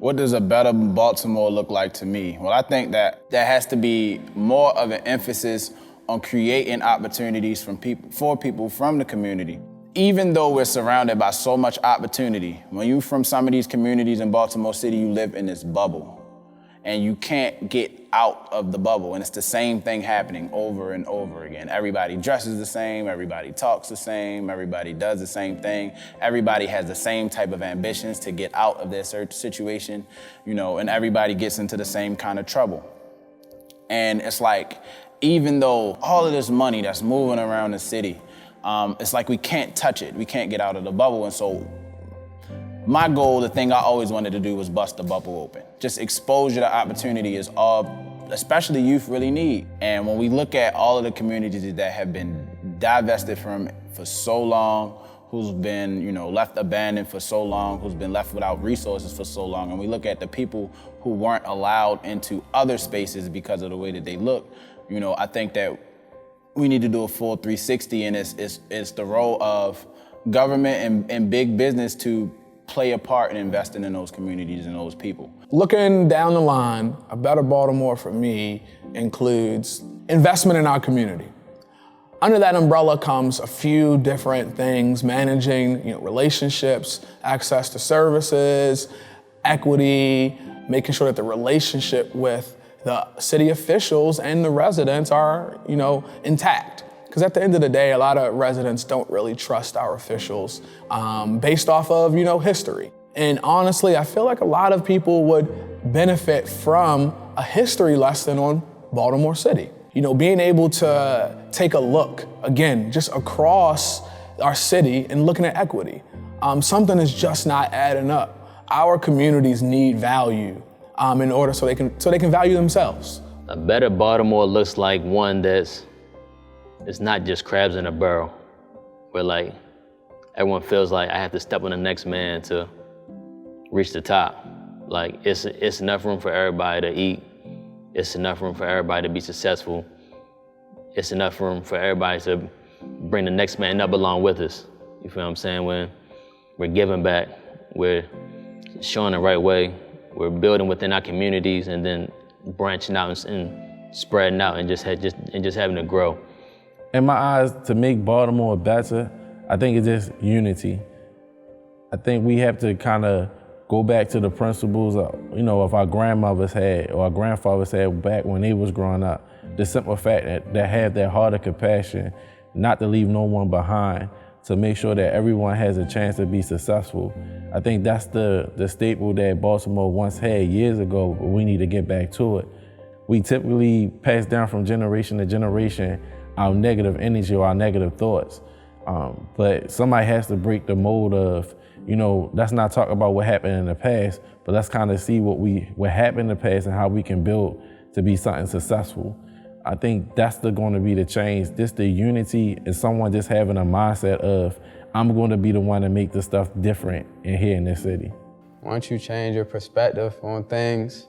What does a better Baltimore look like to me? Well, I think that there has to be more of an emphasis on creating opportunities for people from the community. Even though we're surrounded by so much opportunity, when you're from some of these communities in Baltimore City, you live in this bubble and you can't get out of the bubble. And it's the same thing happening over and over again. Everybody dresses the same, everybody talks the same, everybody does the same thing. Everybody has the same type of ambitions to get out of their situation, and everybody gets into the same kind of trouble. And it's like, even though all of this money that's moving around the city, it's like we can't touch it. We can't get out of the bubble. And so my goal, the thing I always wanted to do was bust the bubble open. Just exposure to opportunity is all, especially youth, really need. And when we look at all of the communities that have been divested from for so long, who's been, left abandoned for so long, who's been left without resources for so long, and we look at the people who weren't allowed into other spaces because of the way that they look, I think that we need to do a full 360, and it's the role of government and big business to play a part in investing in those communities and those people. Looking down the line, a better Baltimore for me includes investment in our community. Under that umbrella comes a few different things: managing, relationships, access to services, equity, making sure that the relationship with the city officials and the residents are, intact. Because at the end of the day, a lot of residents don't really trust our officials based off of, history. And honestly, I feel like a lot of people would benefit from a history lesson on Baltimore City. Being able to take a look, again, just across our city and looking at equity. Something is just not adding up. Our communities need value in order so they can value themselves. A better Baltimore looks like one it's not just crabs in a barrel, where everyone feels like I have to step on the next man to reach the top. It's enough room for everybody to eat. It's enough room for everybody to be successful. It's enough room for everybody to bring the next man up along with us. You feel what I'm saying? When we're giving back, we're showing the right way, we're building within our communities, and then branching out and spreading out and just having to grow. In my eyes, to make Baltimore better, I think it's just unity. I think we have to kind of go back to the principles of our grandmothers had or our grandfathers had back when they was growing up. The simple fact that they have that heart of compassion, not to leave no one behind, to make sure that everyone has a chance to be successful. I think that's the staple that Baltimore once had years ago, but we need to get back to it. We typically pass down from generation to generation our negative energy or our negative thoughts. But somebody has to break the mold of, let's not talk about what happened in the past, but let's kind of see what happened in the past and how we can build to be something successful. I think that's going to be the change. Just the unity is someone just having a mindset of, I'm going to be the one to make the stuff different in here in this city. Once you change your perspective on things,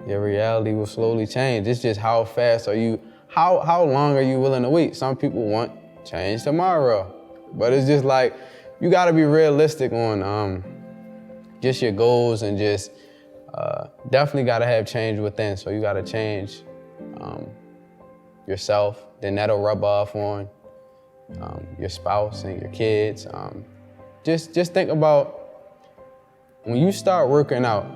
your reality will slowly change. It's just how fast are you, how long are you willing to wait? Some people want change tomorrow, but it's just like, you gotta be realistic on just your goals, and just definitely gotta have change within. So you gotta change yourself, then that'll rub off on your spouse and your kids. Just think about when you start working out,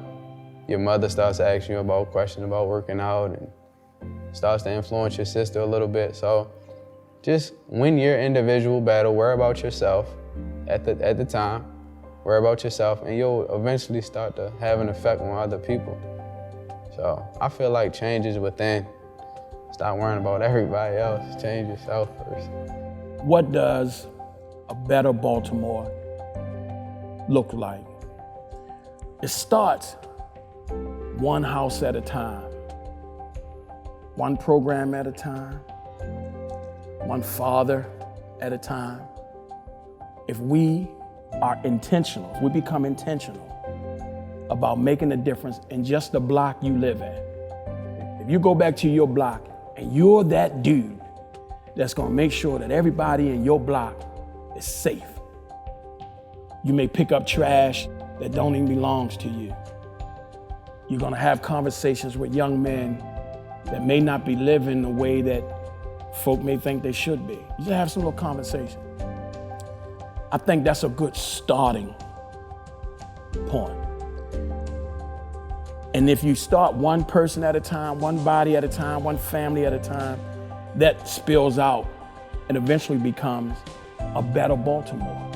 your mother starts asking you about questions about working out and starts to influence your sister a little bit. So just win your individual battle, worry about yourself at the time, worry about yourself, and you'll eventually start to have an effect on other people. So I feel like change is within. Stop worrying about everybody else, change yourself first. What does a better Baltimore look like? It starts one house at a time, one program at a time, one father at a time. If we are intentional, if we become intentional about making a difference in just the block you live in. If you go back to your block and you're that dude that's gonna make sure that everybody in your block is safe. You may pick up trash that don't even belong to you. You're gonna have conversations with young men that may not be living the way that folk may think they should be. You just have some little conversation. I think that's a good starting point. And if you start one person at a time, one body at a time, one family at a time, that spills out and eventually becomes a better Baltimore.